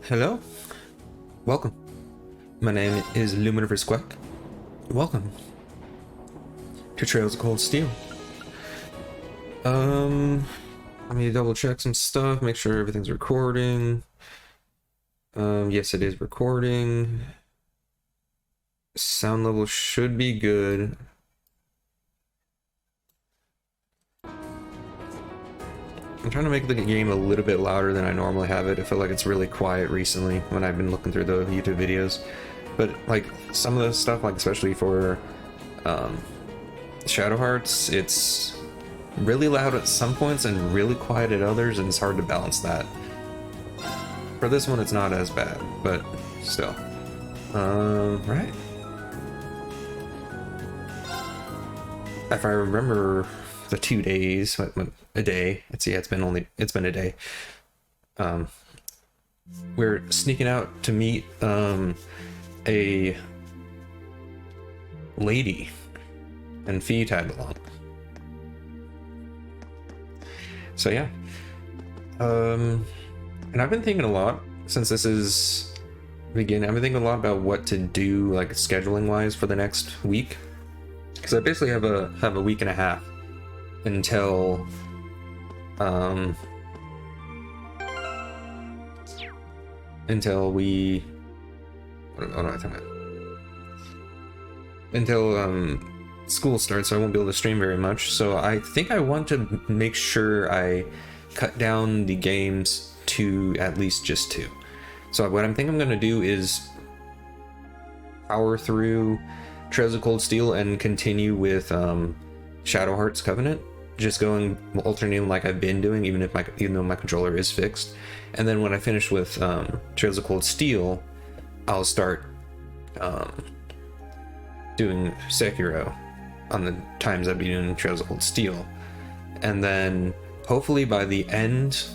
Hello, welcome. My name is Luminiverse Quack. Welcome to Trails of Cold Steel. Let me double check some stuff, make sure everything's recording. Yes, it is recording. Sound level should be good. I'm trying to make the game a little bit louder than I normally have it. I feel like it's really quiet recently when I've been looking through the YouTube videos. But like some of the stuff, like especially for Shadow Hearts, it's really loud at some points and really quiet at others, and it's hard to balance that. For this one, it's not as bad, but still. Right. If I remember the 2 days, a day. It's been a day. We're sneaking out to meet a lady, and Fee tagged along. So yeah. And I've been thinking a lot since this is beginning. I've been thinking a lot about what to do, like scheduling wise, for the next week, because I basically have a week and a half until we what am I talking about? Until school starts, so I won't be able to stream very much. So I think I want to make sure I cut down the games to at least just 2. So what I'm thinking I'm going to do is power through Trails of Cold Steel and continue with Shadow Hearts Covenant, just going alternating like I've been doing, even though my controller is fixed. And then when I finish with Trails of Cold Steel, I'll start doing Sekiro on the times I'd be doing Trails of Cold Steel. And then hopefully by the end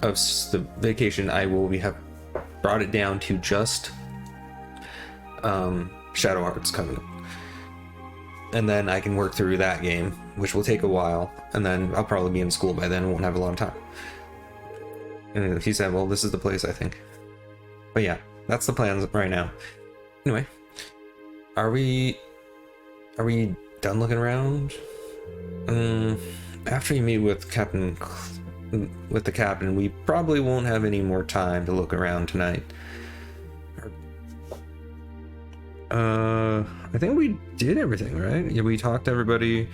of the vacation, I will have brought it down to just Shadow Hearts Covenant. And then I can work through that game, which will take a while, and then I'll probably be in school by then and won't have a lot of time. And he said, well, this is the place, I think. But yeah, that's the plans right now. Anyway, are we done looking around? After you meet with the captain, we probably won't have any more time to look around tonight. I think we did everything, right? Yeah, we talked to everybody.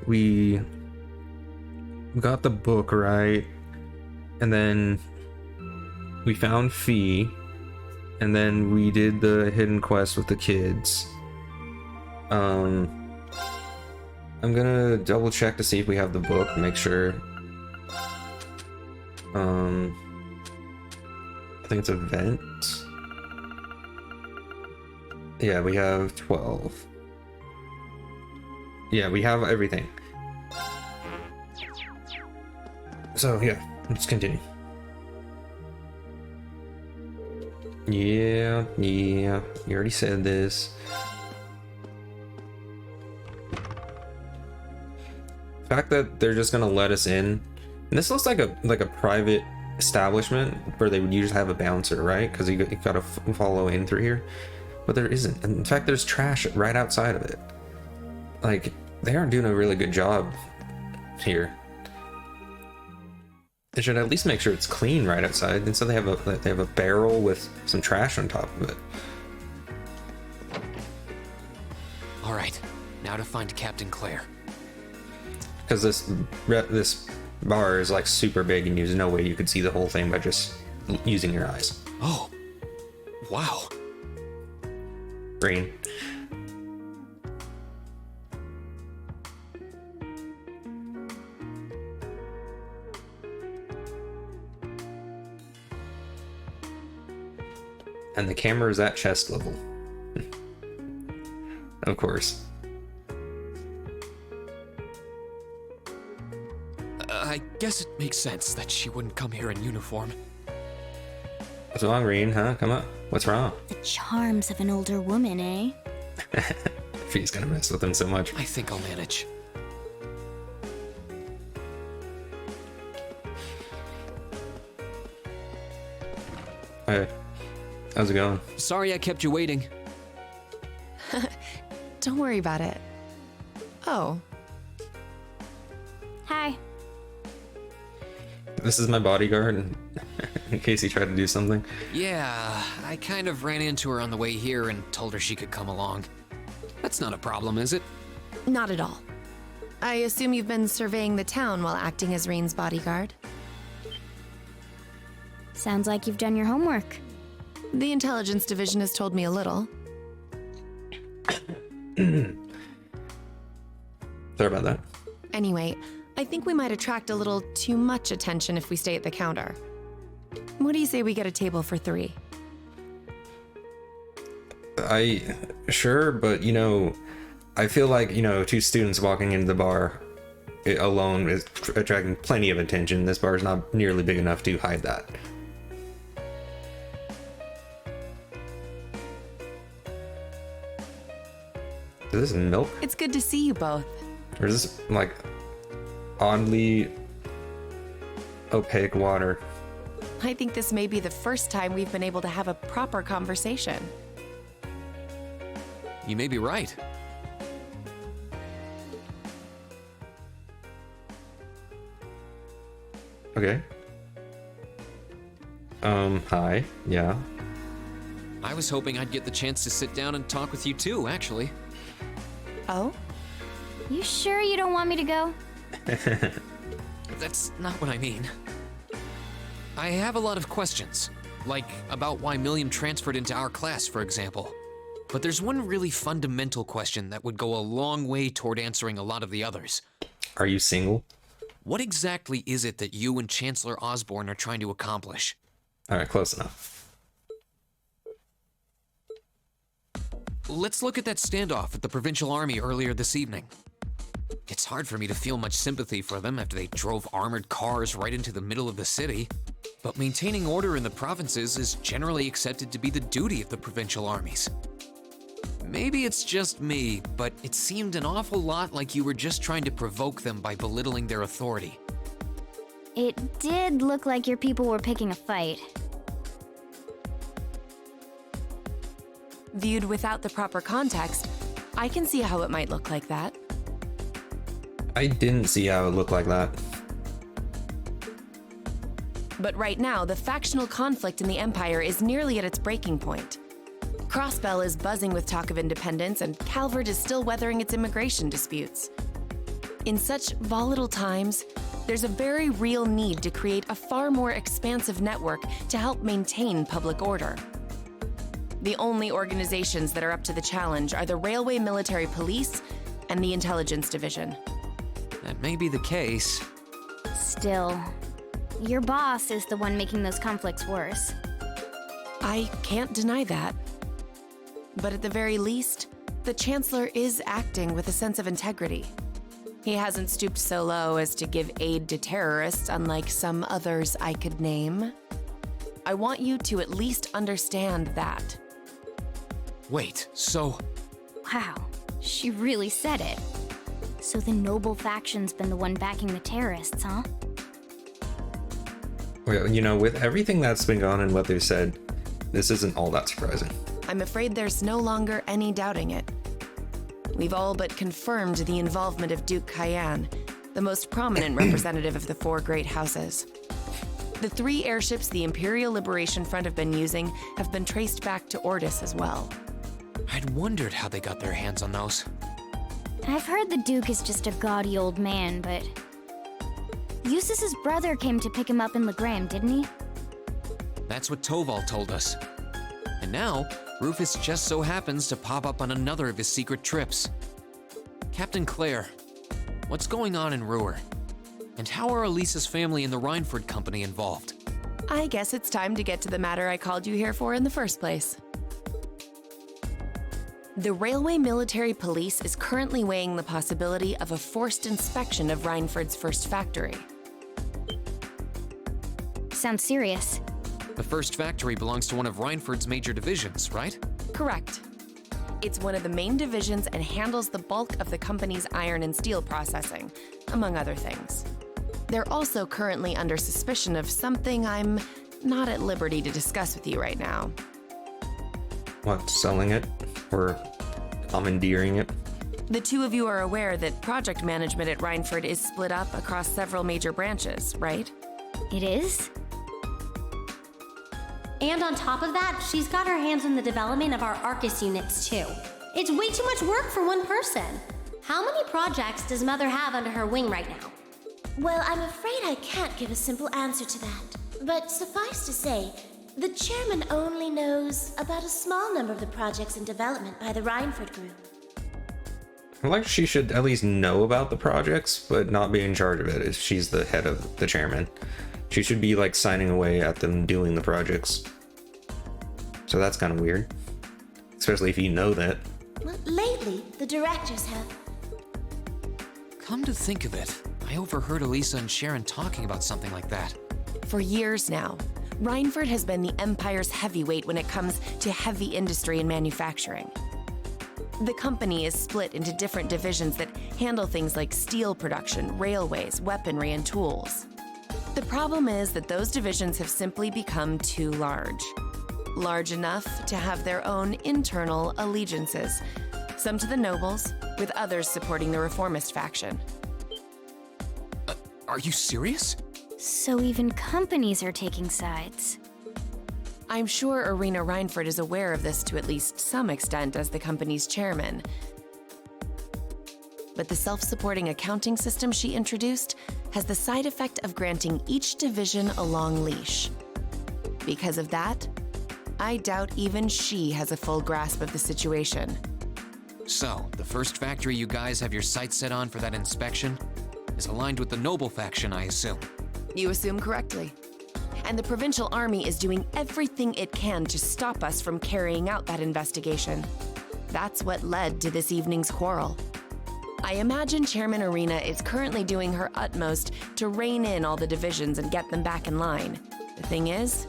We got the book right, and then we found Fee, and then we did the hidden quest with the kids. I'm gonna double check to see if we have the book, make sure. I think it's event. Yeah, we have 12. Yeah, we have everything. So yeah, let's continue. Yeah, you already said this. The fact that they're just gonna let us in, and this looks like a private establishment where they would usually have a bouncer, right? Because you gotta follow in through here. But there isn't. In fact, there's trash right outside of it. Like, they aren't doing a really good job here. They should at least make sure it's clean right outside. Instead, they have a barrel with some trash on top of it. All right, now to find Captain Claire. Because this bar is like super big, and there's no way you could see the whole thing by just using your eyes. Oh, wow. Green. And the camera is at chest level. Of course. I guess it makes sense that she wouldn't come here in uniform. What's wrong, Green? Huh? Come on. What's wrong? The charms of an older woman, eh? Fee's gonna mess with him so much. I think I'll manage. Hey, how's it going? Sorry I kept you waiting. Don't worry about it. Oh, Hi. This is my bodyguard, in case he tried to do something. Yeah, I kind of ran into her on the way here and told her she could come along. That's not a problem, is it? not at all. I assume you've been surveying the town while acting as Rain's bodyguard. Sounds like you've done your homework. The intelligence division has told me a little. Sorry about that. Anyway, I think we might attract a little too much attention if we stay at the counter. What do you say we get a table for 3? Sure, but I feel like, 2 students walking into the bar alone is attracting plenty of attention. This bar is not nearly big enough to hide that. Is this milk? It's good to see you both. Or is this, like, oddly opaque water? I think this may be the first time we've been able to have a proper conversation. You may be right. Okay. Hi. Yeah. I was hoping I'd get the chance to sit down and talk with you too, actually. Oh? You sure you don't want me to go? That's not what I mean. I have a lot of questions, like about why Milliam transferred into our class, for example. But there's one really fundamental question that would go a long way toward answering a lot of the others. Are you single? What exactly is it that you and Chancellor Osborne are trying to accomplish? Alright, close enough. Let's look at that standoff at the Provincial Army earlier this evening. It's hard for me to feel much sympathy for them after they drove armored cars right into the middle of the city, but maintaining order in the provinces is generally accepted to be the duty of the provincial armies. Maybe it's just me, but it seemed an awful lot like you were just trying to provoke them by belittling their authority. It did look like your people were picking a fight. Viewed without the proper context, I can see how it might look like that. I didn't see how it looked like that. But right now, the factional conflict in the Empire is nearly at its breaking point. Crossbell is buzzing with talk of independence, and Calvert is still weathering its immigration disputes. In such volatile times, there's a very real need to create a far more expansive network to help maintain public order. The only organizations that are up to the challenge are the Railway Military Police and the Intelligence Division. That may be the case. Still, your boss is the one making those conflicts worse. I can't deny that. But at the very least, the Chancellor is acting with a sense of integrity. He hasn't stooped so low as to give aid to terrorists, unlike some others I could name. I want you to at least understand that. Wait, so... Wow, she really said it. So the noble faction's been the one backing the terrorists, huh? Well, with everything that's been going on and what they've said, this isn't all that surprising. I'm afraid there's no longer any doubting it. We've all but confirmed the involvement of Duke Cayenne, the most prominent representative of the 4 great houses. The 3 airships the Imperial Liberation Front have been using have been traced back to Ordis as well. I'd wondered how they got their hands on those. I've heard the Duke is just a gaudy old man, but... Eustace's brother came to pick him up in Legram, didn't he? That's what Toval told us. And now, Rufus just so happens to pop up on another of his secret trips. Captain Claire, what's going on in Ruhr? And how are Elisa's family and the Rhineford Company involved? I guess it's time to get to the matter I called you here for in the first place. The Railway Military Police is currently weighing the possibility of a forced inspection of Rhineford's first factory. Sounds serious. The first factory belongs to one of Rhineford's major divisions, right? Correct. It's one of the main divisions and handles the bulk of the company's iron and steel processing, among other things. They're also currently under suspicion of something I'm not at liberty to discuss with you right now. What, selling it? Or commandeering it? The two of you are aware that project management at Rhineford is split up across several major branches, right? It is? And on top of that, she's got her hands in the development of our Arcus units too. It's way too much work for one person. How many projects does Mother have under her wing right now? Well, I'm afraid I can't give a simple answer to that. But suffice to say, the chairman only knows about a small number of the projects in development by the Rhineford group. Like, she should at least know about the projects, but not be in charge of it if she's the head of the chairman. She should be, like, signing away at them doing the projects. So that's kind of weird. Especially if you know that. Well, lately, the directors have. Come to think of it, I overheard Elisa and Sharon talking about something like that. For years now, Rhineford has been the Empire's heavyweight when it comes to heavy industry and manufacturing. The company is split into different divisions that handle things like steel production, railways, weaponry, and tools. The problem is that those divisions have simply become too large. Large enough to have their own internal allegiances, some to the nobles, with others supporting the reformist faction. Are you serious? So even companies are taking sides. I'm sure Irina Rhineford is aware of this to at least some extent as the company's chairman. But the self-supporting accounting system she introduced has the side effect of granting each division a long leash. Because of that, I doubt even she has a full grasp of the situation. So, the first factory you guys have your sights set on for that inspection is aligned with the Noble faction, I assume. You assume correctly. And the Provincial Army is doing everything it can to stop us from carrying out that investigation. That's what led to this evening's quarrel. I imagine Chairman Irina is currently doing her utmost to rein in all the divisions and get them back in line. The thing is,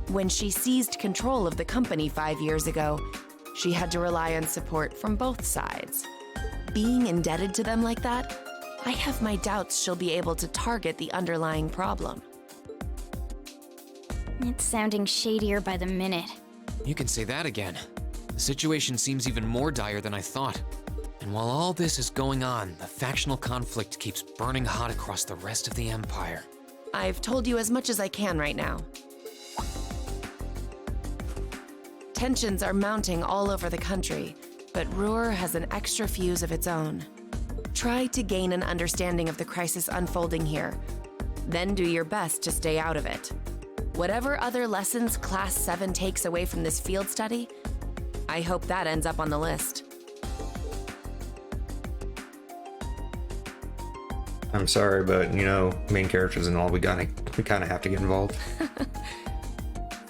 when she seized control of the company 5 years ago, she had to rely on support from both sides. Being indebted to them like that, I have my doubts she'll be able to target the underlying problem. It's sounding shadier by the minute. You can say that again. The situation seems even more dire than I thought. And while all this is going on, the factional conflict keeps burning hot across the rest of the Empire. I've told you as much as I can right now. Tensions are mounting all over the country, but Ruhr has an extra fuse of its own. Try to gain an understanding of the crisis unfolding here, then do your best to stay out of it. Whatever other lessons Class 7 takes away from this field study, I hope that ends up on the list. I'm sorry, but, you know, main characters and all, we kind of have to get involved.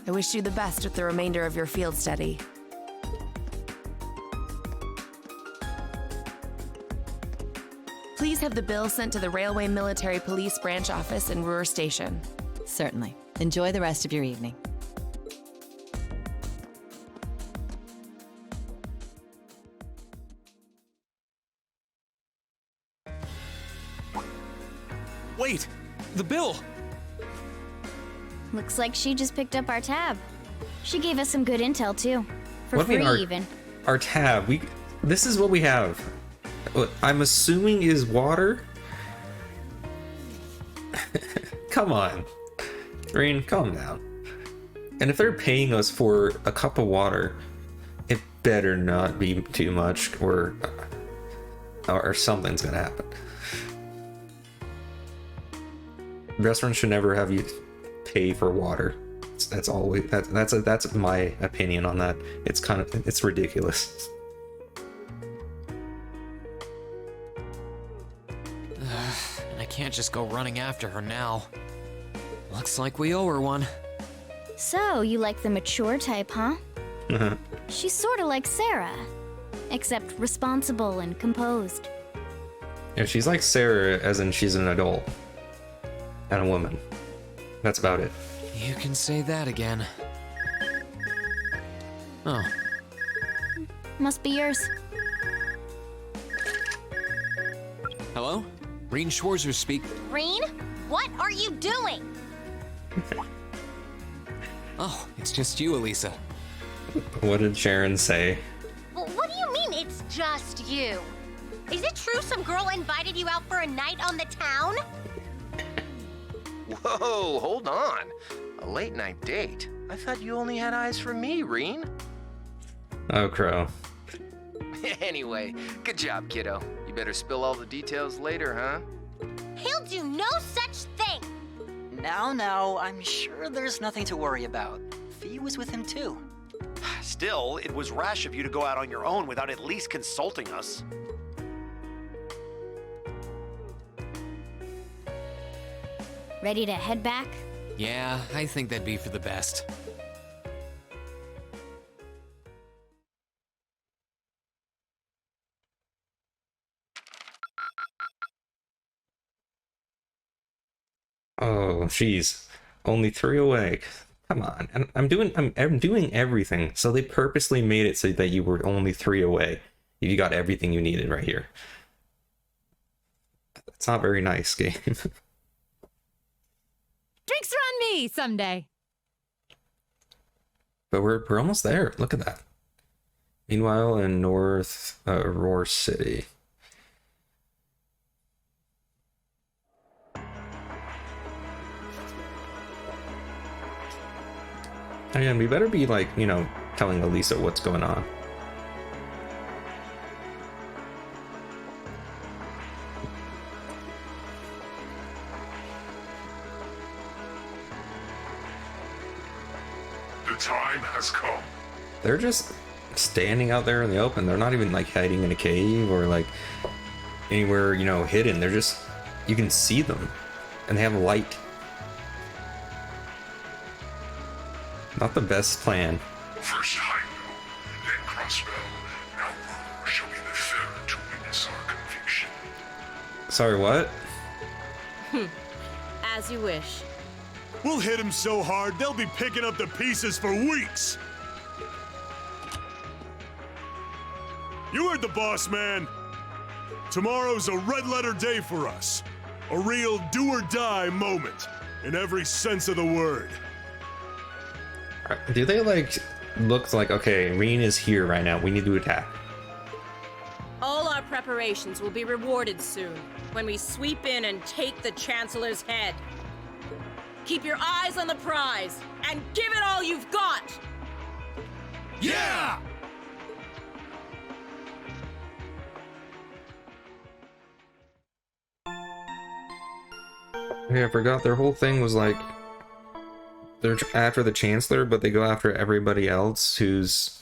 I wish you the best with the remainder of your field study. Please have the bill sent to the Railway Military Police Branch Office in Ruhr Station. Certainly. Enjoy the rest of your evening. Wait! The bill! Looks like she just picked up our tab. She gave us some good intel too. For What do you free mean even. Our tab, this is what we have. What I'm assuming is water. Come on. Green, calm down. And if they're paying us for a cup of water, it better not be too much, or something's gonna happen. Restaurants should never have you pay for water. That's always that's my opinion on that. It's ridiculous. And I can't just go running after her now. Looks like we owe her one. So, you like the mature type, huh? She's sorta like Sarah. Except responsible and composed. Yeah, she's like Sarah, as in she's an adult. And a woman. That's about it. You can say that again. Oh, Must be yours. hello? Reen Schwarzer speak. Reen, what are you doing? Oh, it's just you, Elisa. What did Sharon say? Well, what do you mean it's just you? Is it true some girl invited you out for a night on the town? Whoa, hold on. A late night date? I thought you only had eyes for me, Reen. Oh, Crow. Anyway, good job, kiddo. You better spill all the details later, huh? He'll do no such thing. Now, I'm sure there's nothing to worry about. Fee was with him too. Still, it was rash of you to go out on your own without at least consulting us. Ready to head back? Yeah, I think that'd be for the best. Oh, jeez. Only 3 away. Come on. And I'm doing everything. So they purposely made it so that you were only 3 away. You got everything you needed right here. It's not very nice, game. Drinks are on me someday. But we're almost there. Look at that. Meanwhile, in North Roar City. Again, we better be like, you know, telling Elisa what's going on. The time has come. They're just standing out there in the open. They're not even like hiding in a cave or like anywhere, you know, hidden. They're just, you can see them and they have light. Not the best plan. First Heimdall, then Crossbell. Now Roar shall be the third to witness our conviction. Sorry, what? As you wish. We'll hit him so hard, they'll be picking up the pieces for weeks. You heard the boss, man. Tomorrow's a red-letter day for us. A real do-or-die moment, in every sense of the word. Do they like look like, okay, Reen is here right now, we need to attack? All our preparations will be rewarded soon when we sweep in and take the Chancellor's head. Keep your eyes on the prize and give it all you've got! Yeah! Yeah, I forgot their whole thing was like they're after the Chancellor, but they go after everybody else who's,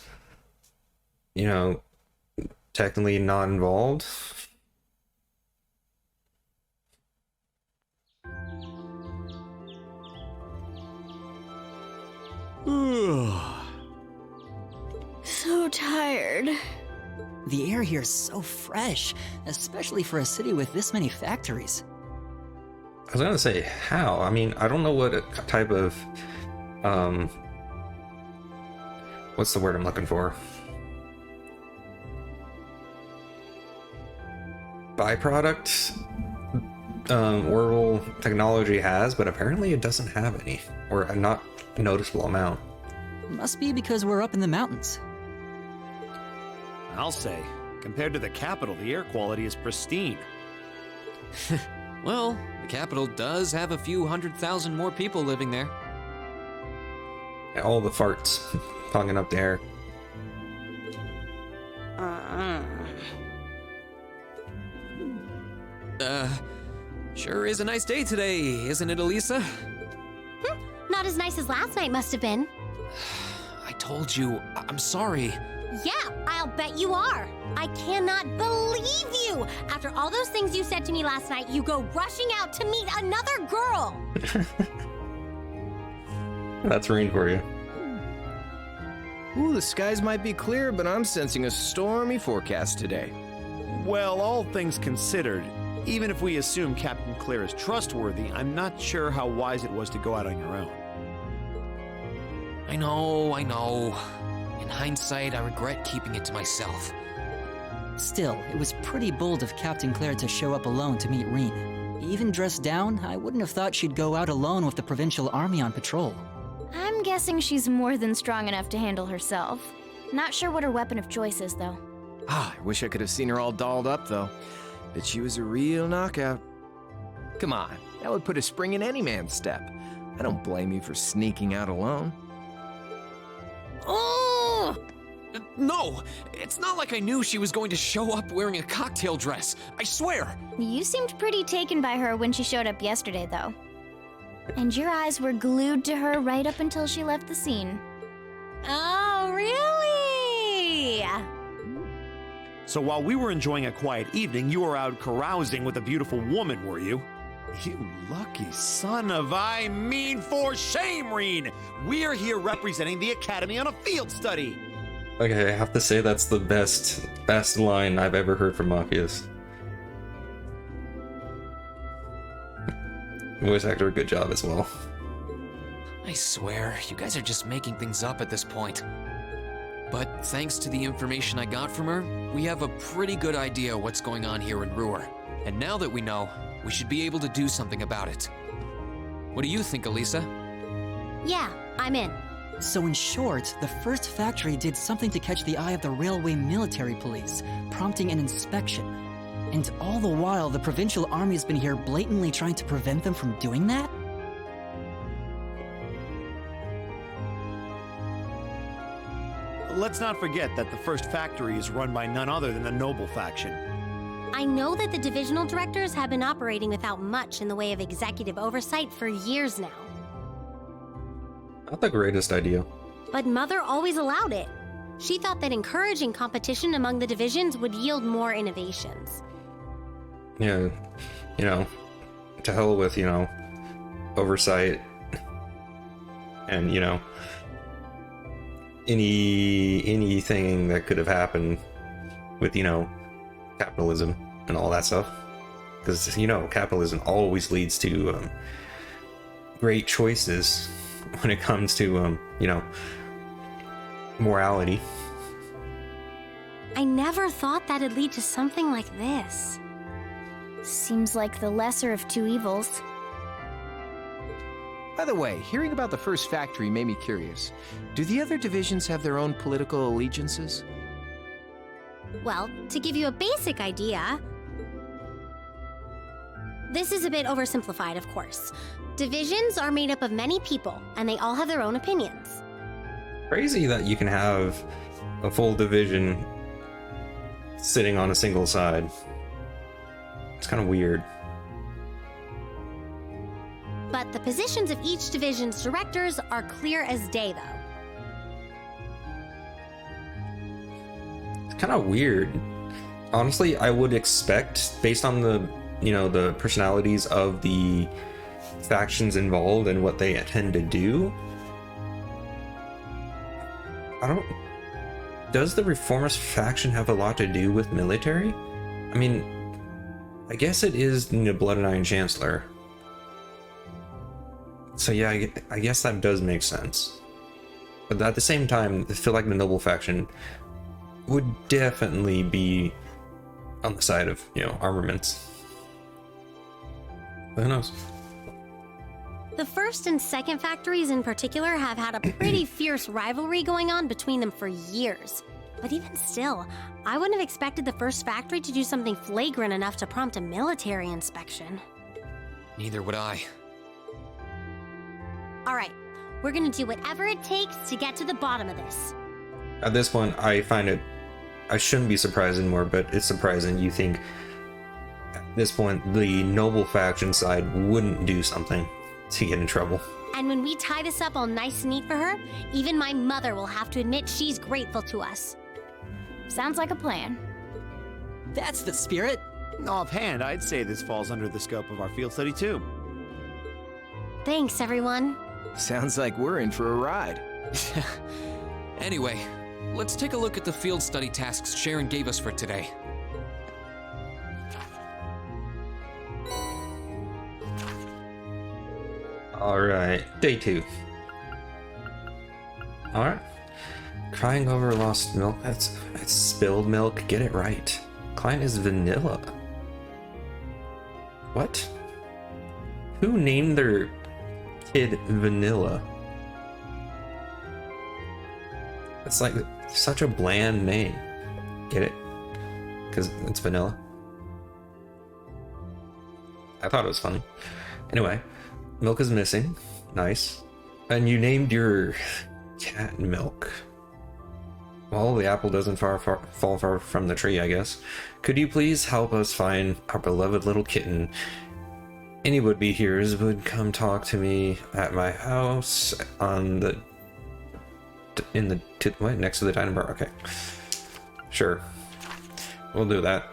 you know, technically not involved. So tired. The air here is so fresh, especially for a city with this many factories. I was gonna say how. I mean, I don't know what type of what's the word I'm looking for? Byproduct Orbital technology has, but apparently it doesn't have any, or a not noticeable amount. Must be because we're up in the mountains. I'll say, compared to the capital, the air quality is pristine. Well, the capital does have a few 100,000 more people living there. All the farts fogging up the air. Sure is a nice day today, isn't it, Elisa? Not as nice as last night must have been. I told you, I'm sorry. Yeah, I'll bet you are. I cannot believe you. After all those things you said to me last night, you go rushing out to meet another girl. That's Reen for you. Ooh, the skies might be clear, but I'm sensing a stormy forecast today. Well, all things considered, even if we assume Captain Claire is trustworthy, I'm not sure how wise it was to go out on your own. I know. In hindsight, I regret keeping it to myself. Still, it was pretty bold of Captain Claire to show up alone to meet Reen. Even dressed down, I wouldn't have thought she'd go out alone with the Provincial Army on patrol. I'm guessing she's more than strong enough to handle herself. Not sure what her weapon of choice is, though. Ah, I wish I could have seen her all dolled up, though. But she was a real knockout. Come on, that would put a spring in any man's step. I don't blame you for sneaking out alone. Oh! No! It's not like I knew she was going to show up wearing a cocktail dress. I swear! You seemed pretty taken by her when she showed up yesterday, though. And your eyes were glued to her right up until she left the scene. Oh, really? So while we were enjoying a quiet evening, you were out carousing with a beautiful woman, were you? You lucky son of for shame, Reen! We're here representing the Academy on a field study! Okay, I have to say that's the best line I've ever heard from Machias. Voice actor, good job as well. I swear, you guys are just making things up at this point. But thanks to the information I got from her, we have a pretty good idea what's going on here in Ruhr. And now that we know, we should be able to do something about it. What do you think, Elisa? Yeah, I'm in. So in short, the first factory did something to catch the eye of the railway military police, prompting an inspection. And all the while, the provincial army has been here blatantly trying to prevent them from doing that? Let's not forget that the first factory is run by none other than the Noble faction. I know that the divisional directors have been operating without much in the way of executive oversight for years now. Not the greatest idea. But Mother always allowed it. She thought that encouraging competition among the divisions would yield more innovations. Yeah, to hell with, oversight and, anything that could have happened with, capitalism and all that stuff. Because, capitalism always leads to great choices when it comes to, morality. I never thought that'd lead to something like this. Seems like the lesser of two evils. By the way, hearing about the first factory made me curious. Do the other divisions have their own political allegiances? Well, to give you a basic idea, this is a bit oversimplified, of course. Divisions are made up of many people, and they all have their own opinions. Crazy that you can have a full division sitting on a single side. It's kind of weird. But the positions of each division's directors are clear as day, though. It's kind of weird. Honestly, I would expect, based on the, the personalities of the factions involved and what they tend to do. Does the Reformist faction have a lot to do with military? I mean, I guess it is the Blood and Iron Chancellor. So yeah, I guess that does make sense. But at the same time, I feel like the Noble faction would definitely be on the side of, armaments. But who knows? The first and second factories in particular have had a pretty fierce rivalry going on between them for years. But even still, I wouldn't have expected the first factory to do something flagrant enough to prompt a military inspection. Neither would I. All right, we're gonna do whatever it takes to get to the bottom of this. At this point, I shouldn't be surprised anymore, but it's surprising you think at this point the Noble faction side wouldn't do something to get in trouble. And when we tie this up all nice and neat for her, even my mother will have to admit she's grateful to us. Sounds like a plan. That's the spirit. Offhand, I'd say this falls under the scope of our field study too. Thanks, everyone. Sounds like we're in for a ride. Anyway, let's take a look at the field study tasks Sharon gave us for today. Alright, day 2. Alright. Crying over lost milk. It's spilled milk. Get it right. Client is Vanilla. What? Who named their kid Vanilla? It's like such a bland name. Get it? Because it's vanilla. I thought it was funny. Anyway, Milk is missing. Nice. And you named your cat Milk. Well, the apple doesn't fall far from the tree, I guess. Could you please help us find our beloved little kitten? Any would-be hearers would come talk to me at my house on the... what? Next to the dining bar? Okay. Sure. We'll do that.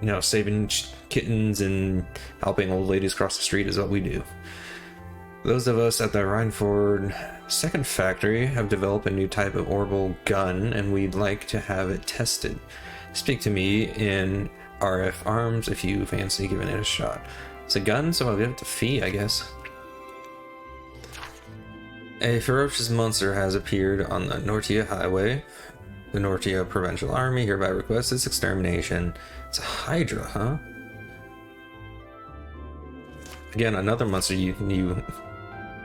You know, saving kittens and helping old ladies cross the street is what we do. Those of us at the Rhineford second factory have developed a new type of orbital gun, and we'd like to have it tested. Speak to me in RF Arms if you fancy giving it a shot. It's a gun, so I'll give it a fee, I guess. A ferocious monster has appeared on the Nortia Highway. The Nortia Provincial Army hereby requests its extermination. It's a Hydra, huh? Again, another monster Yeah,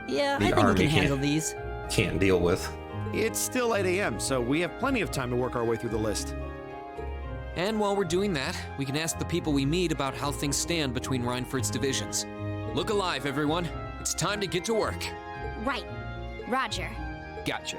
the I think army we can handle these. can't deal with. It's still 8 a.m., so we have plenty of time to work our way through the list. And while we're doing that, we can ask the people we meet about how things stand between Rhineford's divisions. Look alive, everyone. It's time to get to work. Right. Roger. Gotcha.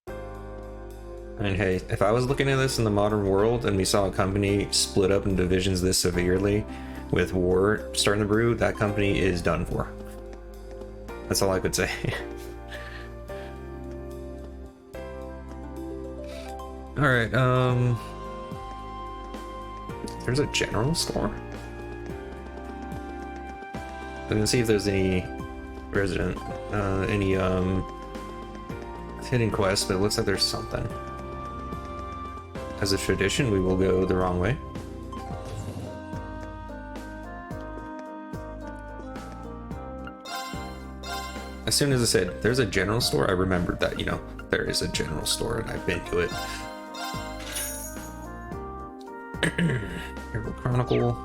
I mean, hey, if I was looking at this in the modern world and we saw a company split up in divisions this severely with war starting to brew, that company is done for. That's all I could say. Alright, there's a general store? I'm gonna see if there's any resident, any hidden quests, but it looks like there's something. As a tradition, we will go the wrong way. As soon as I said, there's a general store, I remembered that, you know, there is a general store and I've been to it. Hero Chronicle.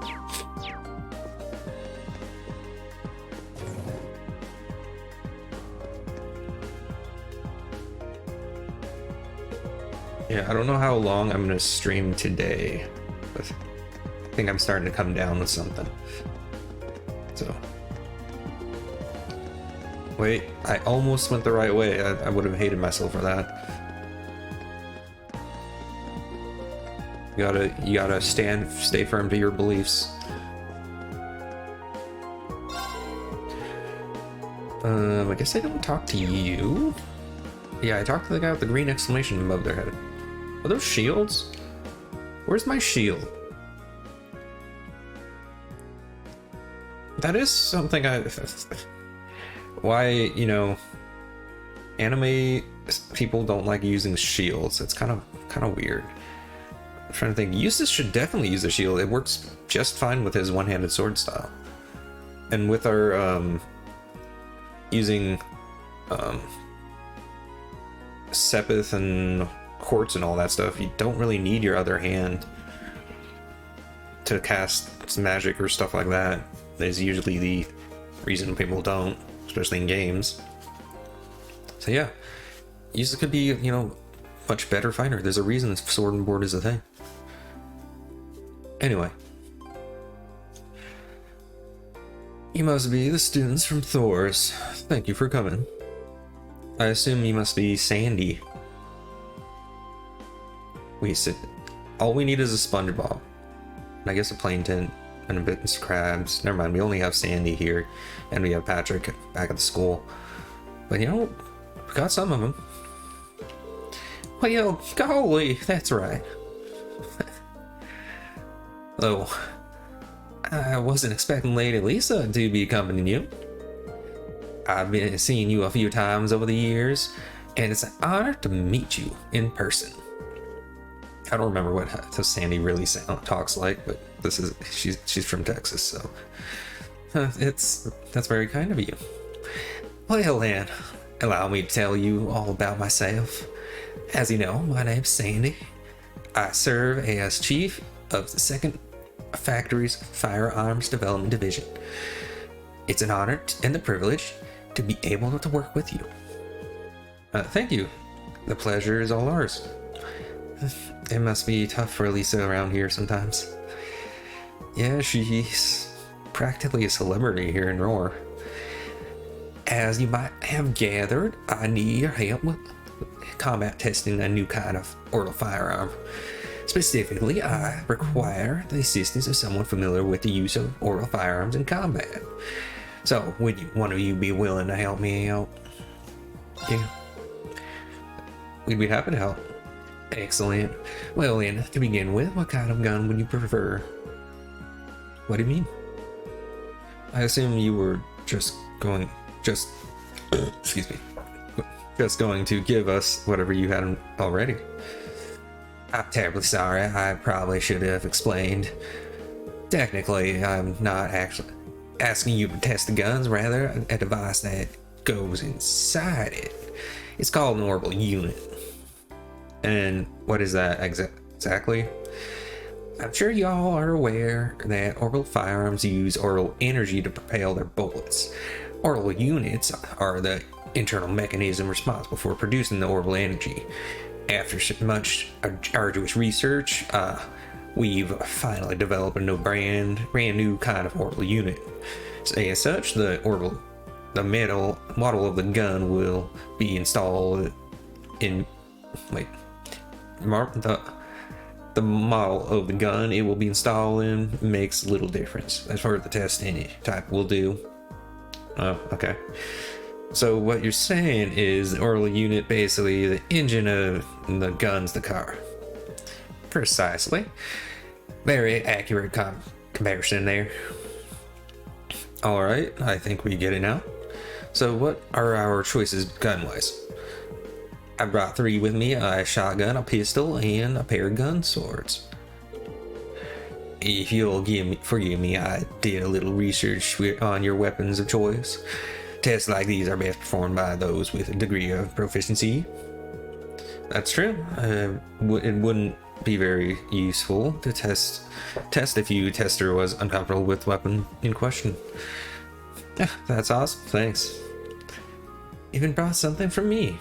Yeah, I don't know how long I'm gonna stream today, but I think I'm starting to come down with something. So. Wait, I almost went the right way. I would have hated myself for that. You gotta stay firm to your beliefs. I guess I don't talk to you. Yeah, I talked to the guy with the green exclamation above their head. Are those shields? Where's my shield? That is something why, you know, anime people don't like using shields. It's kind of weird. I'm trying to think. Eustace should definitely use a shield. It works just fine with his one-handed sword style. And with our using Sepith and Quartz and all that stuff, you don't really need your other hand to cast magic or stuff like that. There's usually the reason people don't, especially in games. So yeah, Eustace could be, you know, much better fighter. There's a reason sword and board is a thing. Anyway. You must be the students from Thor's. Thank you for coming. I assume you must be Sandy. All we need is a SpongeBob. And I guess a Plankton and a bit of crabs. Never mind, we only have Sandy here. And we have Patrick back at the school. But you know, we got some of them. Well, golly, that's right. Though, I wasn't expecting Lady Lisa to be accompanying you. I've been seeing you a few times over the years, and it's an honor to meet you in person. I don't remember what Sandy really talks like, but she's from Texas, so that's very kind of you. Well then, allow me to tell you all about myself. As you know, my name's Sandy. I serve as chief of the 2nd Factory's Firearms Development Division. It's an honor and the privilege to be able to work with you. Thank you. The pleasure is all ours. It must be tough for Elisa around here sometimes. Yeah, she's practically a celebrity here in Roar. As you might have gathered, I need your help with combat testing a new kind of orbital firearm. Specifically, I require the assistance of someone familiar with the use of orbital firearms in combat. So, would one of you be willing to help me out? Yeah. We'd be happy to help. Excellent. Well then, to begin with, what kind of gun would you prefer? What do you mean? I assume you were just excuse me, just going to give us whatever you had already. I'm terribly sorry, I probably should have explained. Technically, I'm not actually asking you to test the guns, rather a device that goes inside it. It's called an orbital unit. And what is that exactly? I'm sure y'all are aware that orbital firearms use orbital energy to propel their bullets. Orbital units are the internal mechanism responsible for producing the orbital energy. After much arduous research, we've finally developed a brand new kind of orbital unit. So as such, the model of the gun will be installed in the model of the gun it will be installed in makes little difference as far as the test any type will do. Oh, okay. So what you're saying is the orbital unit, basically the engine of the gun's the car. Precisely. Very accurate comparison there. Alright, I think we get it now. So what are our choices gun-wise? I brought 3 with me, a shotgun, a pistol, and a pair of gun swords. If you'll forgive me, I did a little research on your weapons of choice. Tests like these are best performed by those with a degree of proficiency. That's true. It wouldn't be very useful to test if you tester was uncomfortable with the weapon in question. Yeah, that's awesome. Thanks. Even brought something from me.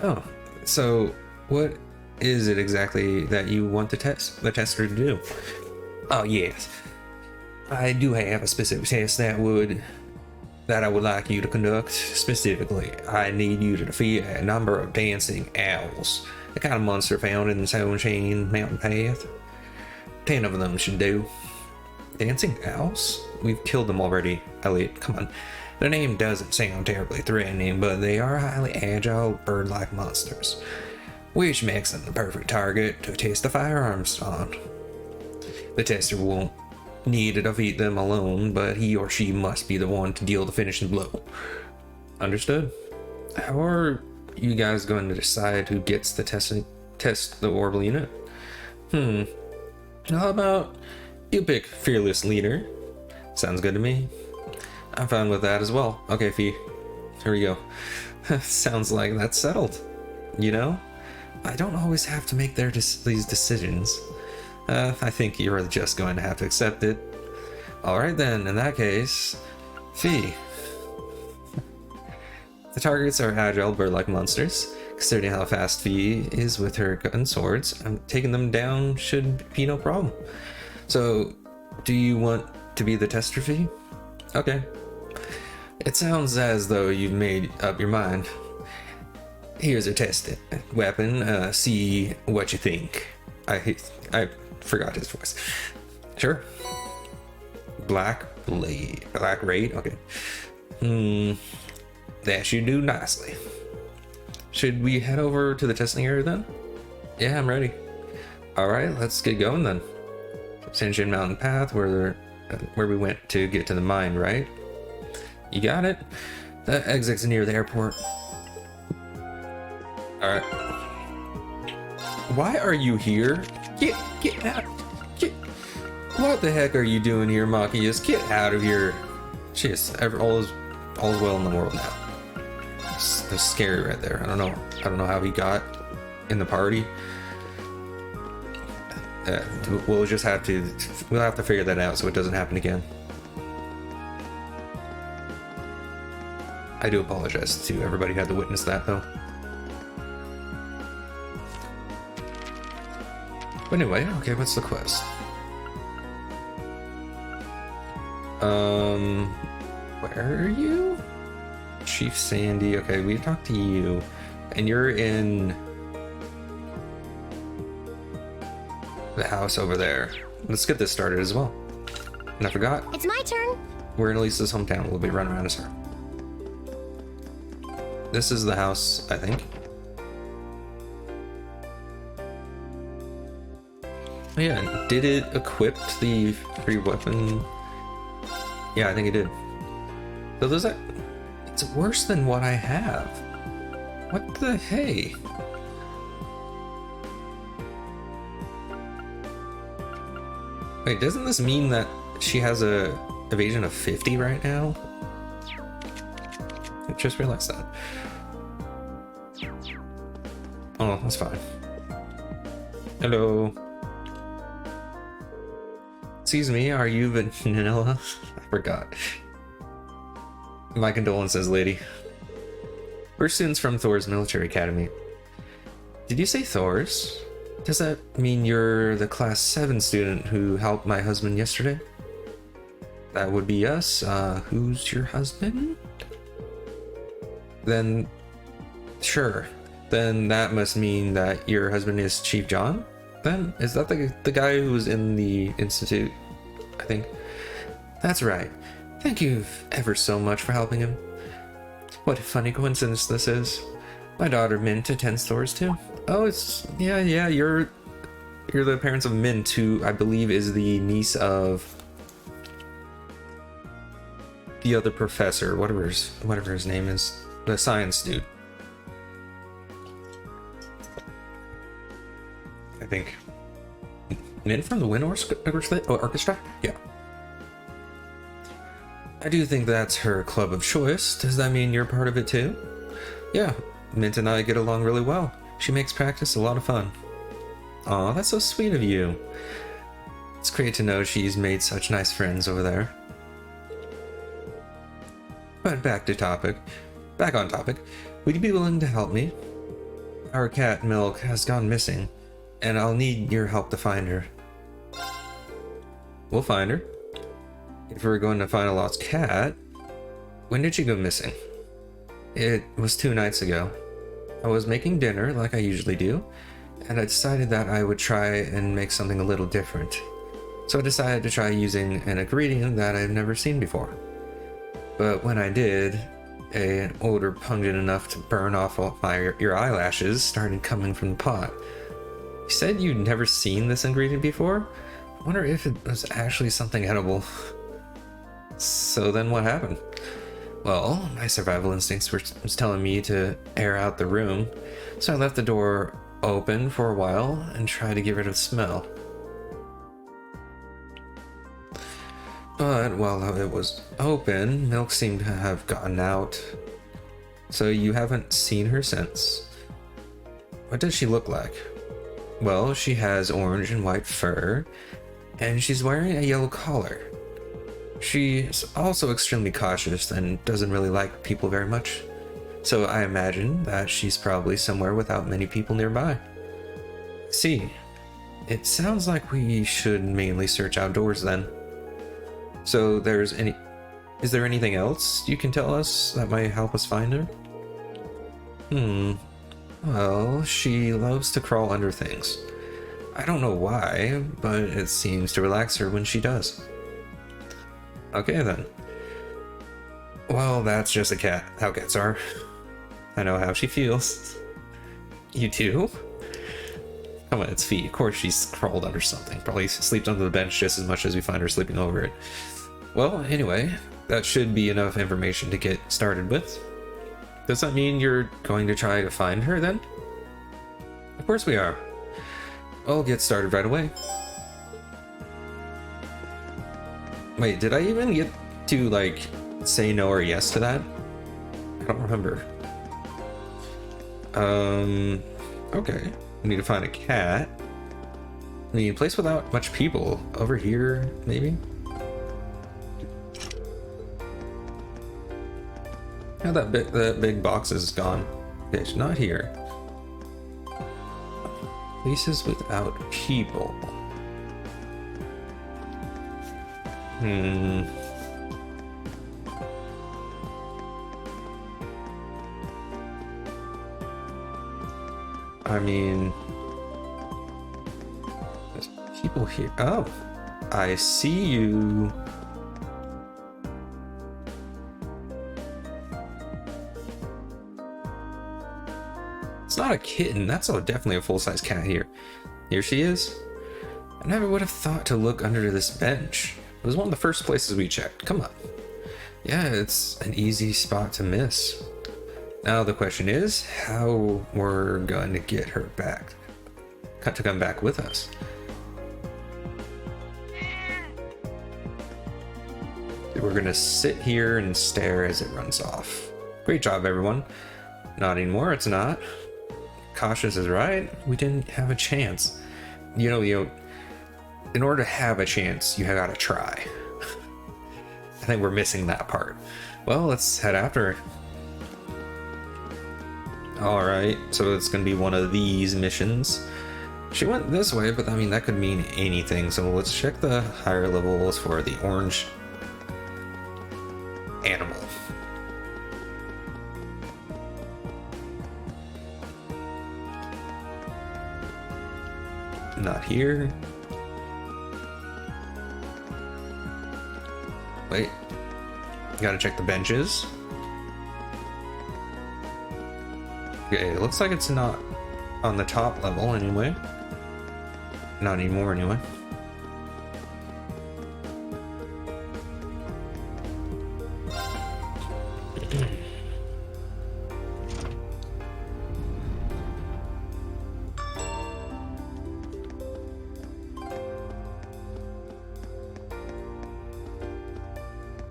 Oh, so what is it exactly that you want the tester to do? Oh yes, I do have a specific test that I would like you to conduct. Specifically, I need you to defeat a number of dancing owls, the kind of monster found in the Soulchain mountain path. 10 of them should do. Dancing owls? We've killed them already, Elliot. Come on. The name doesn't sound terribly threatening, but they are highly agile, bird-like monsters, which makes them the perfect target to test the firearms on. The tester won't need to defeat them alone, but he or she must be the one to deal the finishing blow. Understood? How are you guys going to decide who gets to test the orbital unit? How about you pick fearless leader? Sounds good to me. I'm fine with that as well. Okay, Fee. Here we go. Sounds like that's settled. You know, I don't always have to make these decisions. I think you're just going to have to accept it. Alright then, in that case, Fee. The targets are agile bird-like monsters. Considering how fast Fee is with her gun swords, taking them down should be no problem. So, do you want to be the tester, Fee? Okay. It sounds as though you've made up your mind. Here's a test weapon. See what you think. I forgot his voice. Sure. Black Raid. Okay. That should do nicely. Should we head over to the testing area then? Yeah, I'm ready. All right, let's get going then. Soulchain Mountain Path, where we went to get to the mine, right? You got it. The exit's near the airport. All right. Why are you here? Get out. What the heck are you doing here, Machias? Get out of here. Jeez, all is well in the world now. That's scary right there. I don't know how he got in the party. We'll have to figure that out so it doesn't happen again. I do apologize to everybody who had to witness that, though. But anyway, okay, what's the quest? Where are you? Chief Sandy. Okay, we talked to you. And you're in the house over there. Let's get this started as well. And I forgot. It's my turn. We're in Elisa's hometown. We'll be running around as her. This is the house, I think. Oh yeah, did it equip the free weapon? Yeah, I think it did. So there's that. It's worse than what I have. What the hey? Wait, doesn't this mean that she has a evasion of 50 right now? I just realized that. Oh, that's fine. Hello. Excuse me, are you Vanilla? I forgot. My condolences, lady. We're students from Thor's Military Academy. Did you say Thor's? Does that mean you're the class 7 student who helped my husband yesterday? That would be us. Who's your husband? Then, sure. Then that must mean that your husband is Chief John? Then? Is that the guy who was in the institute, I think? That's right. Thank you ever so much for helping him. What a funny coincidence this is. My daughter Mint attends Thor's too. Oh, it's yeah, you're the parents of Mint, who I believe is the niece of the other professor, whatever his name is, the science dude. I think. Mint from the Wind Orchestra? Yeah. I do think that's her club of choice. Does that mean you're part of it too? Yeah, Mint and I get along really well. She makes practice a lot of fun. Aw, that's so sweet of you. It's great to know she's made such nice friends over there. But back on topic. Would you be willing to help me? Our cat, Milk, has gone missing, and I'll need your help to find her. We'll find her. If we're going to find a lost cat, when did she go missing? It was 2 nights ago. I was making dinner like I usually do, and I decided that I would try and make something a little different. So I decided to try using an ingredient that I've never seen before. But when I did, an odor pungent enough to burn off all your eyelashes started coming from the pot. You said you'd never seen this ingredient before? I wonder if it was actually something edible. So then what happened? Well, my survival instincts was telling me to air out the room, so I left the door open for a while and tried to get rid of the smell. But while it was open, Milk seemed to have gotten out. So you haven't seen her since. What does she look like? Well, she has orange and white fur, and she's wearing a yellow collar. She's also extremely cautious and doesn't really like people very much. So I imagine that she's probably somewhere without many people nearby. See, it sounds like we should mainly search outdoors then. So is there anything else you can tell us that might help us find her? Well, she loves to crawl under things. I don't know why, but it seems to relax her when she does. Okay then. Well, that's just a cat. How cats are. I know how she feels. You too? Come on, it's feet. Of course she's crawled under something. Probably sleeps under the bench just as much as we find her sleeping over it. Well, anyway, that should be enough information to get started with. Does that mean you're going to try to find her then? Of course we are. I'll get started right away. Wait, did I even get to, like, say no or yes to that? I don't remember. Okay. We need to find a cat. I mean, a place without much people. Over here, maybe? Oh, that big box is gone. Okay, it's not here. Places without people. I mean, there's people here. Oh, I see you. It's not a kitten. That's definitely a full-size cat here. Here she is. I never would have thought to look under this bench. It was one of the first places we checked. Come on. Yeah, it's an easy spot to miss. Now the question is, how we're going to get her back. To come back with us. We're gonna sit here and stare as it runs off. Great job, everyone. Not anymore, it's not. Cautious is right. We didn't have a chance. You know, in order to have a chance, you have got to try. I think we're missing that part. Well, let's head after her. Alright, so it's gonna be one of these missions. She went this way, but I mean, that could mean anything. So let's check the higher levels for the orange animal. Not here. Wait. Gotta check the benches. Okay, it looks like it's not on the top level anyway. Not anymore anyway.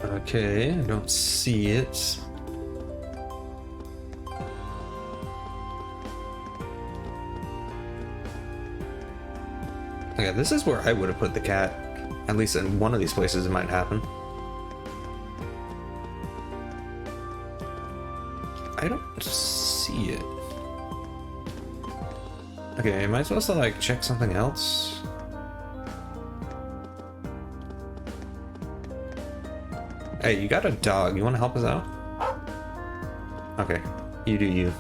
Okay, I don't see it. Okay, this is where I would have put the cat. At least in one of these places it might happen. I don't see it. Okay, am I supposed to like check something else? Hey, you got a dog. You want to help us out? Okay, you do you.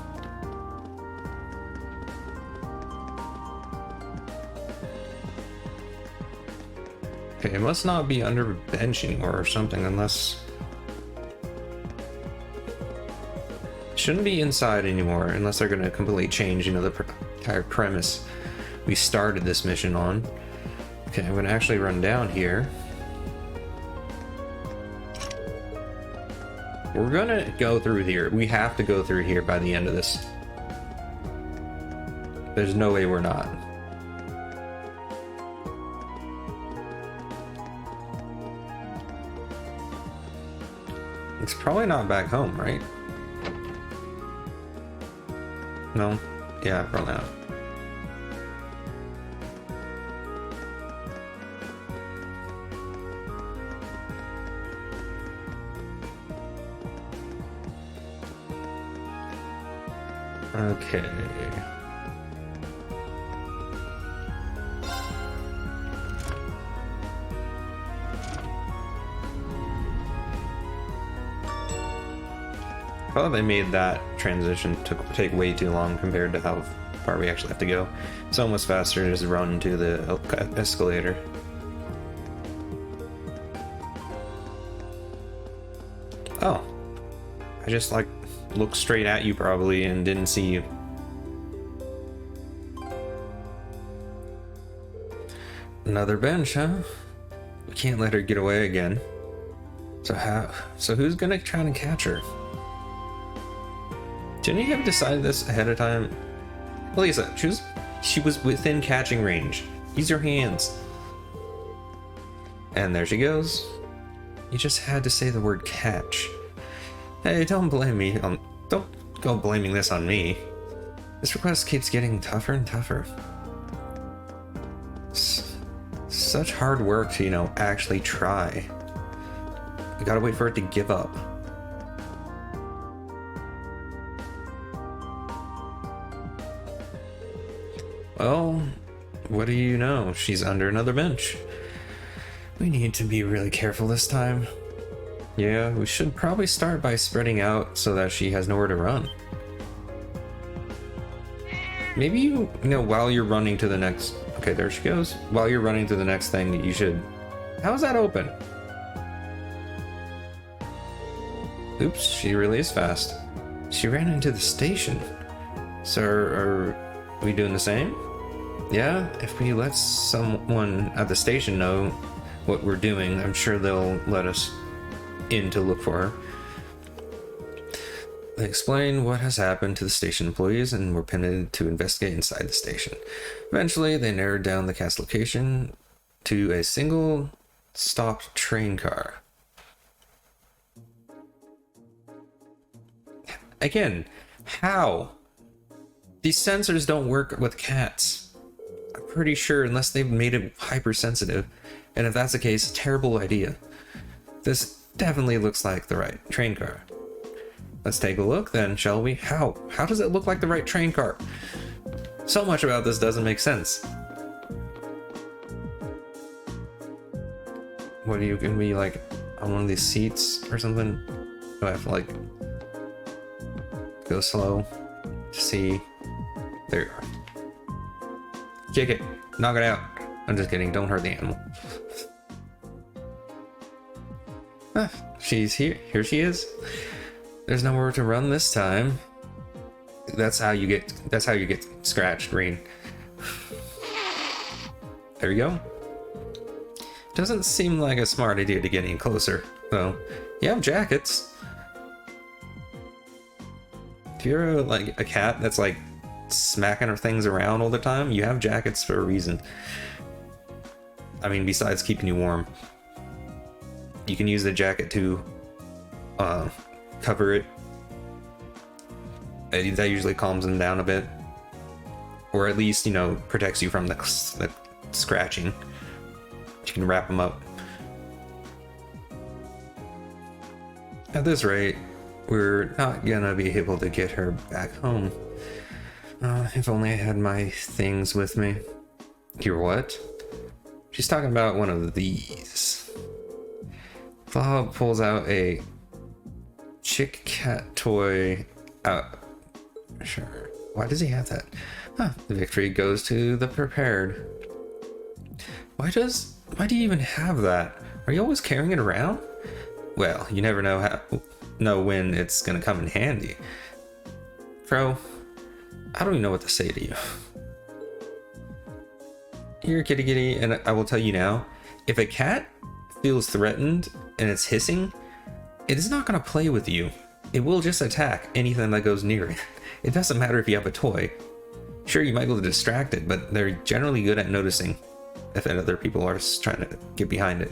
Okay, it must not be under a bench anymore or something, unless... It shouldn't be inside anymore, unless they're going to completely change, you know, the entire premise we started this mission on. Okay, I'm going to actually run down here. We're going to go through here. We have to go through here by the end of this. There's no way we're not. It's probably not back home, right? No? Yeah, probably not. Okay. Thought they made that transition take way too long compared to how far we actually have to go. It's almost faster to just run to the escalator. Oh. I just like looked straight at you probably and didn't see you. Another bench, huh? We can't let her get away again. So who's gonna try to catch her? Didn't you have decided this ahead of time? Lisa, she was within catching range. Use your hands. And there she goes. You just had to say the word catch. Hey, don't blame me. Don't go blaming this on me. This request keeps getting tougher and tougher. Such hard work to, you know, actually try. We gotta wait for it to give up. Well, what do you know? She's under another bench. We need to be really careful this time. Yeah, we should probably start by spreading out so that she has nowhere to run. Maybe you know, while you're running to the next... Okay, there she goes. While you're running to the next thing, you should... How's that open? Oops, she really is fast. She ran into the station. So are we doing the same? Yeah, if we let someone at the station know what we're doing, I'm sure they'll let us in to look for her. They explain what has happened to the station employees and were permitted to investigate inside the station. Eventually, they narrowed down the cat's location to a single stopped train car. Again, how? These sensors don't work with cats. I'm pretty sure unless they've made it hypersensitive, and if that's the case, terrible idea. This definitely looks like the right train car. Let's take a look then, shall we? How? How does it look like the right train car? So much about this doesn't make sense. What are you gonna be like on one of these seats or something? Do I have to like go slow to see? There you are. Kick it. Knock it out. I'm just kidding. Don't hurt the animal. She's here. Here she is. There's nowhere to run this time. That's how you get scratched, Reen. There you go. Doesn't seem like a smart idea to get any closer, though. You have jackets. If you're like a cat that's like smacking her things around all the time, you have jackets for a reason. I mean, besides keeping you warm. You can use the jacket to cover it. That usually calms them down a bit. Or at least, you know, protects you from the scratching. You can wrap them up. At this rate, we're not gonna be able to get her back home. If only I had my things with me. Your what? She's talking about one of these. Bob pulls out a chick cat toy out. Sure. Why does he have that? Huh. The victory goes to the prepared. Why do you even have that? Are you always carrying it around? Well, you never know when it's gonna come in handy. Bro, I don't even know what to say to you. Here, kitty kitty, and I will tell you now, if a cat feels threatened and it's hissing, it is not going to play with you. It will just attack anything that goes near it. It doesn't matter if you have a toy. Sure, you might be able to distract it, but they're generally good at noticing if other people are trying to get behind it.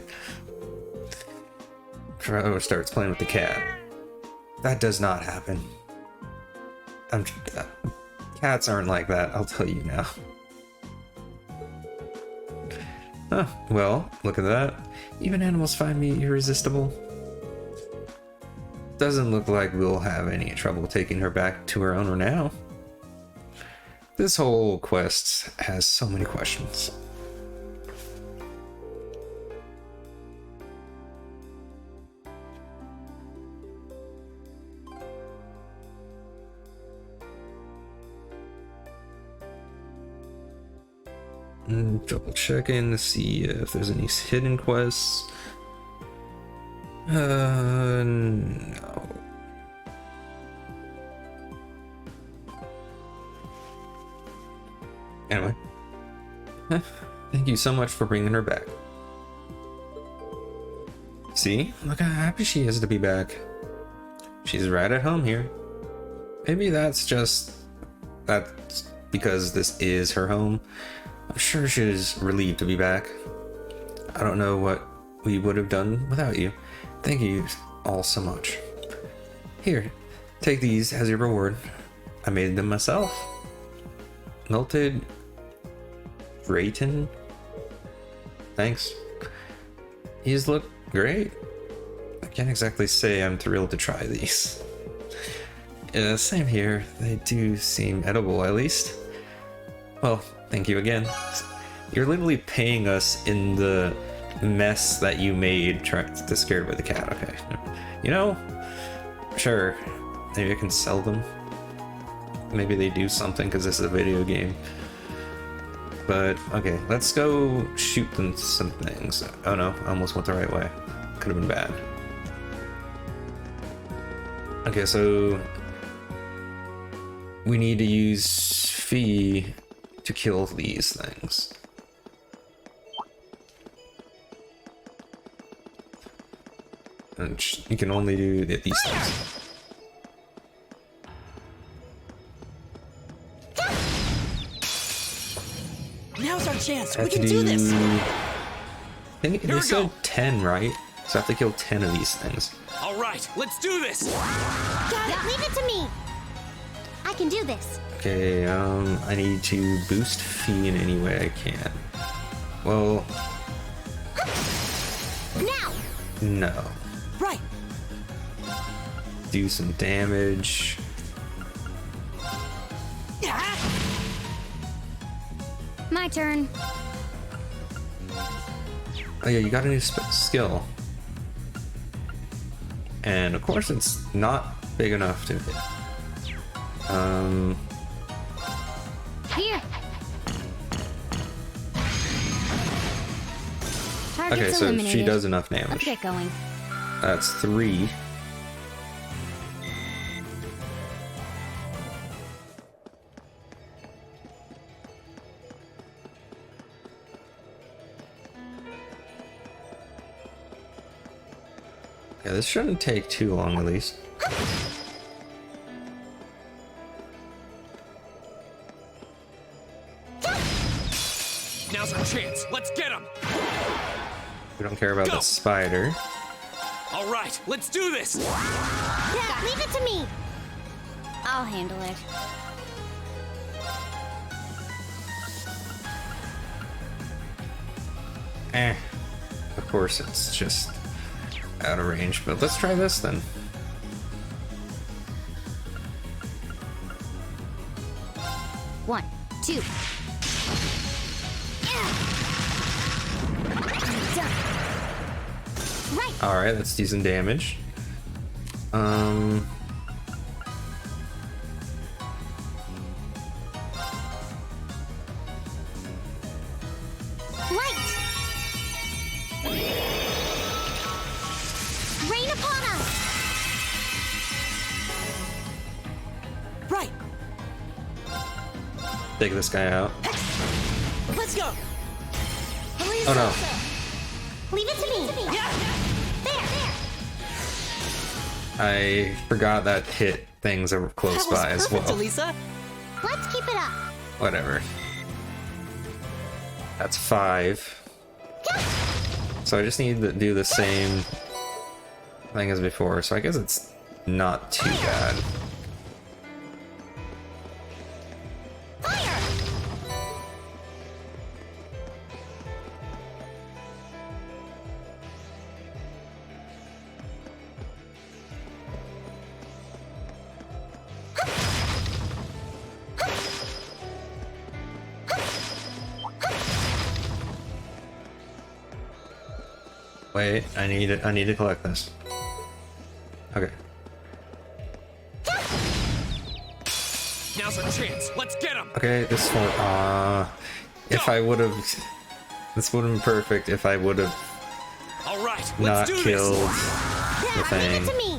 Crow starts playing with the cat. That does not happen. Cats aren't like that, I'll tell you now. Huh, well, look at that. Even animals find me irresistible. Doesn't look like we'll have any trouble taking her back to her owner now. This whole quest has so many questions. Double checking to see if there's any hidden quests. No. Anyway. Thank you so much for bringing her back. See? Look how happy she is to be back. She's right at home here. Maybe that's because this is her home. I'm sure she's relieved to be back. I don't know what we would have done without you. Thank you all so much. Here, take these as your reward. I made them myself. Melted Rayton. Thanks. These look great. I can't exactly say I'm thrilled to try these. Same here. They do seem edible, at least. Well, thank you again. You're literally paying us in the mess that you made trying to scare away the cat. Okay. You know, sure. Maybe I can sell them. Maybe they do something because this is a video game. But, okay, let's go shoot them some things. Oh no, I almost went the right way. Could have been bad. Okay, so we need to use Fee to kill these things. And you can only do these things. Now's our chance. I We have can to do this. I think they said 10, right? So I have to kill 10 of these things. All right, let's do this. Got it. Leave it to me. I can do this. Okay, I need to boost Fee in any way I can. Well, Now. no. Right. Do some damage. My turn. Oh yeah, you got a new skill. And of course it's not big enough to hit. Here. Okay, Target's so eliminated. she does enough Let's damage. get going. That's 3. Yeah, this shouldn't take too long, at least. Now's our chance. Let's get him. We don't care about the spider. All right, let's do this. Yeah, leave it to me. I'll handle it. Of course, it's just out of range, but let's try this then. One, two. Right. Alright, that's decent damage. Light. Rain upon us. Right. Take this guy out. Let's go. Oh no. Leave it to me. There. I forgot that hit things are close That was by as perfect, well. Elisa. Let's keep it up. Whatever. That's 5. So I just need to do the same thing as before, so I guess it's not too bad. Wait, I need to collect this. Okay. Now's our chance. Let's get him. Okay, this one, if I would have, this would have been perfect if I would have All right, not let's do killed this. the thing, To me.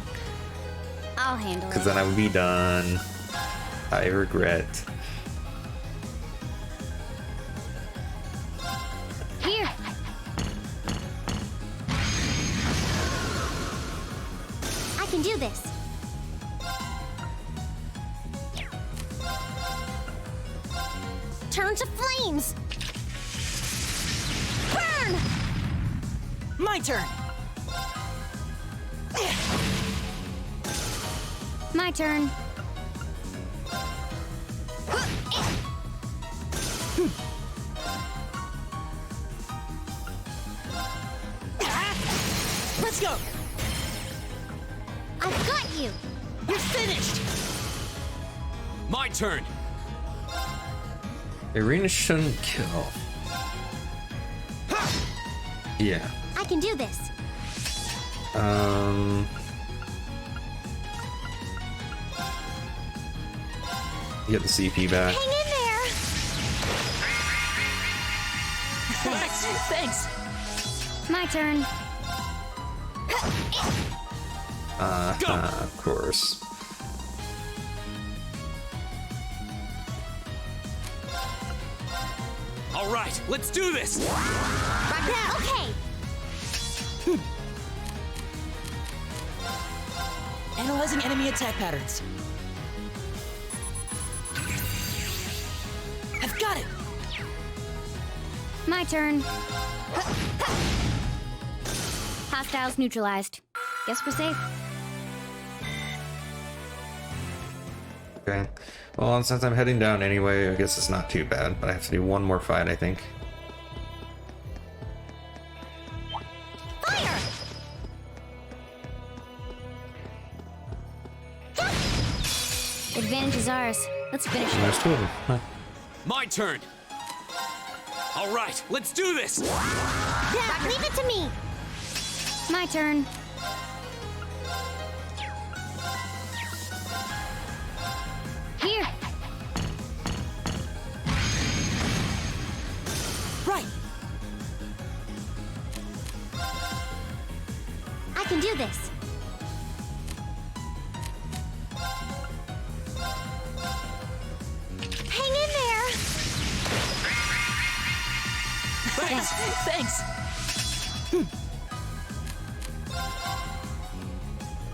I'll handle because it. then I would be done. I regret. Here. I can do this. Turn to flames. Burn! My turn. My turn. Let's go. I've got you. You're finished. My turn. Irina shouldn't kill. Yeah. I can do this. Get the CP back. Hang in there. Thanks. My turn. Of course. All right, let's do this. Right now. Okay. Analyzing enemy attack patterns. I've got it. My turn. Hostiles neutralized. Guess we're safe. Okay. Well, since I'm heading down anyway, I guess it's not too bad, but I have to do one more fight, I think. Fire! Advantage is ours. Let's finish it. There's two of them. Huh. My turn. All right, let's do this. Yeah, leave it to me. My turn. Here. Right. I can do this. Hang in there. Thanks.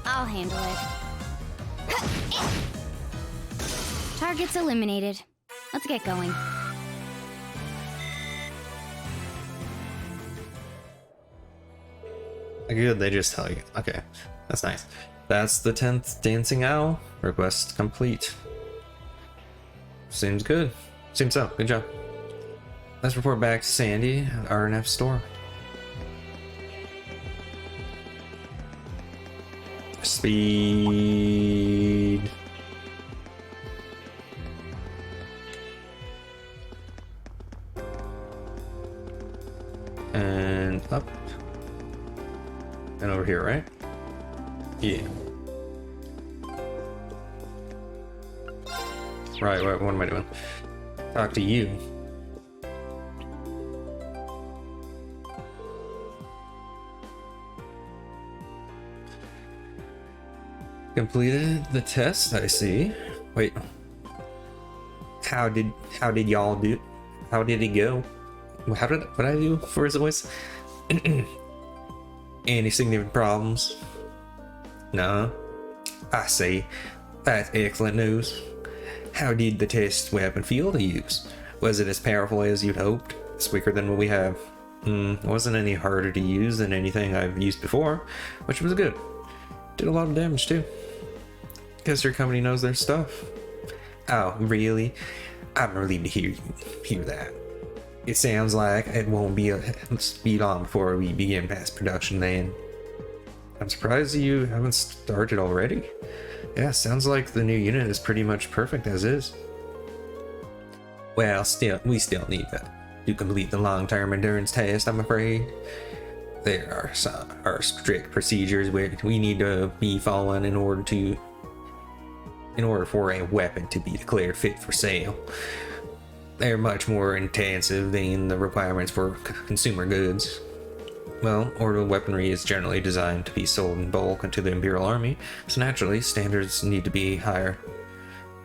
I'll handle it. Targets eliminated. Let's get going. Good, they just tell you. Okay, that's nice. That's the 10th Dancing Owl. Request complete. Seems good. Seems so. Good job. Let's report back to Sandy at RNF store. Speed. And up. And over here, right? Yeah. Right, what am I doing? Talk to you. Completed the test, I see. Wait. How did y'all do? How did it go? What I do for his voice? Any significant problems? No. I see. That's excellent news. How did the test weapon feel to use? Was it as powerful as you'd hoped? It's weaker than what we have. Wasn't any harder to use than anything I've used before, which was good. Did a lot of damage too. Guess your company knows their stuff. Oh, really? I'm relieved to hear that. It sounds like it won't be long before we begin mass production then. I'm surprised you haven't started already. Yeah, sounds like the new unit is pretty much perfect as is. Well, we still need to complete the long-term endurance test, I'm afraid. There are strict procedures where we need to be following in order for a weapon to be declared fit for sale. They're much more intensive than the requirements for consumer goods. Well, orbital weaponry is generally designed to be sold in bulk into the Imperial Army, so naturally standards need to be higher.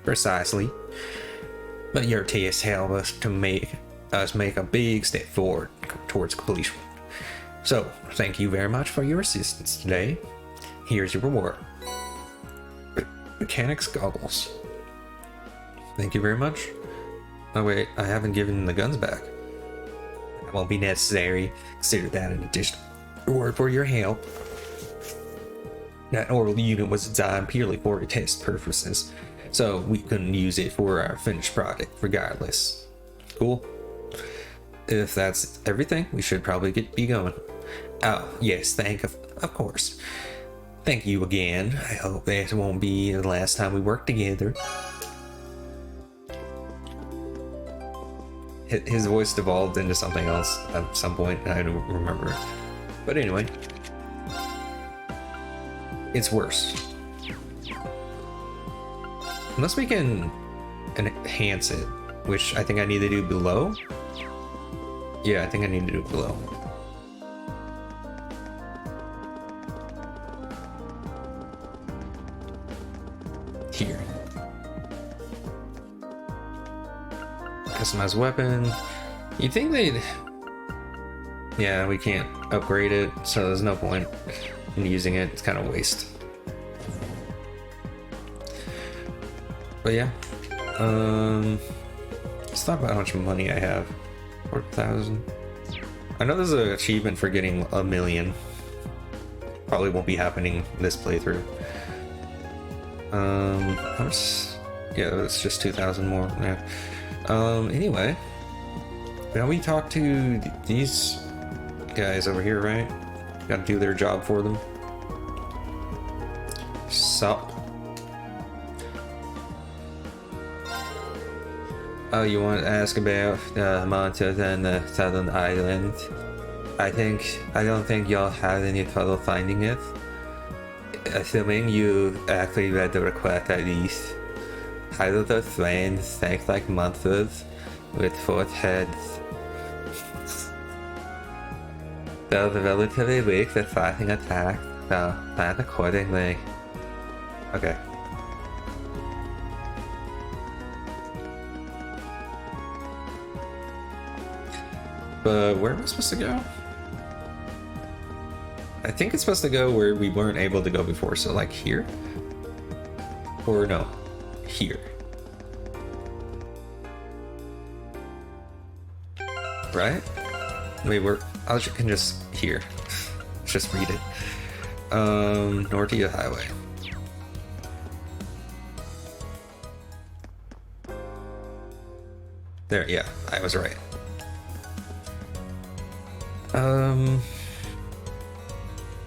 Precisely. But your tests help us to make a big step forward towards completion. So, thank you very much for your assistance today. Here's your reward. Mechanics goggles. Thank you very much. Oh wait, I haven't given the guns back. That won't be necessary. Consider that an additional reward for your help. That orbital unit was designed purely for test purposes, so we couldn't use it for our finished product regardless. Cool. If that's everything, we should probably be going. Oh, yes, of course. Thank you again. I hope that won't be the last time we work together. his voice devolved into something else at some point, and I don't remember. But anyway, it's worse. Unless we can enhance it, which I think I need to do below. Yeah, I think I need to do it below. Here. Customize weapon. You'd think they'd... Yeah, we can't upgrade it, so there's no point in using it. It's kind of waste. But yeah. Let's talk about how much money I have. 4,000. I know there's an achievement for getting 1 million. Probably won't be happening this playthrough. How much? Yeah, it's just 2,000 more. Yeah. Anyway, now we talk to these guys over here, right? Gotta do their job for them. Sup? Oh, you want to ask about the mountains and the southern island? I don't think y'all have any trouble finding it. Assuming you actually read the request at least. Hazardous rains sank like monsters with 4 heads. Though the relatively weak the slashing attack, so plan accordingly. Okay. But where am I supposed to go? I think it's supposed to go where we weren't able to go before, so like here? Or no, here. Right? Wait, I can just here. Let's just read it. Nortia Highway. There, yeah, I was right.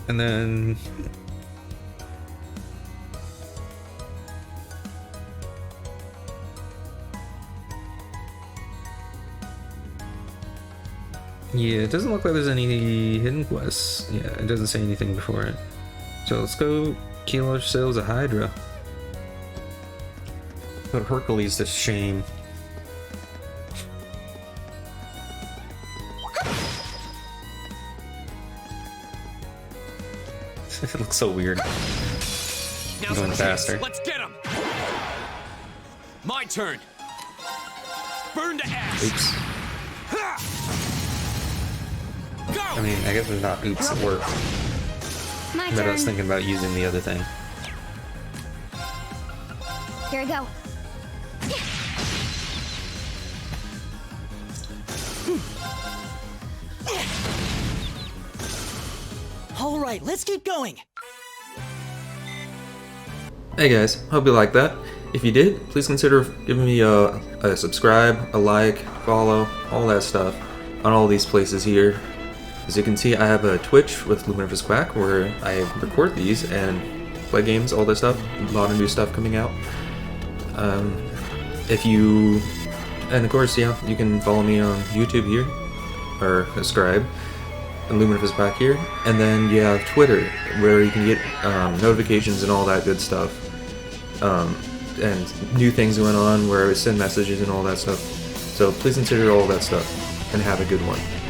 And then yeah, it doesn't look like there's any hidden quests. Yeah, it doesn't say anything before it. So let's go kill ourselves a Hydra. Put Hercules to shame. It looks so weird. Now's Going our faster. chance. Let's get him. My turn. Burn to ash. Oops. Go. I mean, I guess it's not oops, it worked. But I was thinking about using the other thing. Here we go. All right, let's keep going. Hey guys, hope you liked that. If you did, please consider giving me a subscribe, a like, follow, all that stuff on all these places here. As you can see, I have a Twitch with Luminiferous Quack where I record these and play games, all that stuff. A lot of new stuff coming out. And of course, yeah, you can follow me on YouTube here, or subscribe. And Luminiferous Quack here, and then you have Twitter where you can get notifications and all that good stuff, and new things going on where I send messages and all that stuff. So please consider all that stuff and have a good one.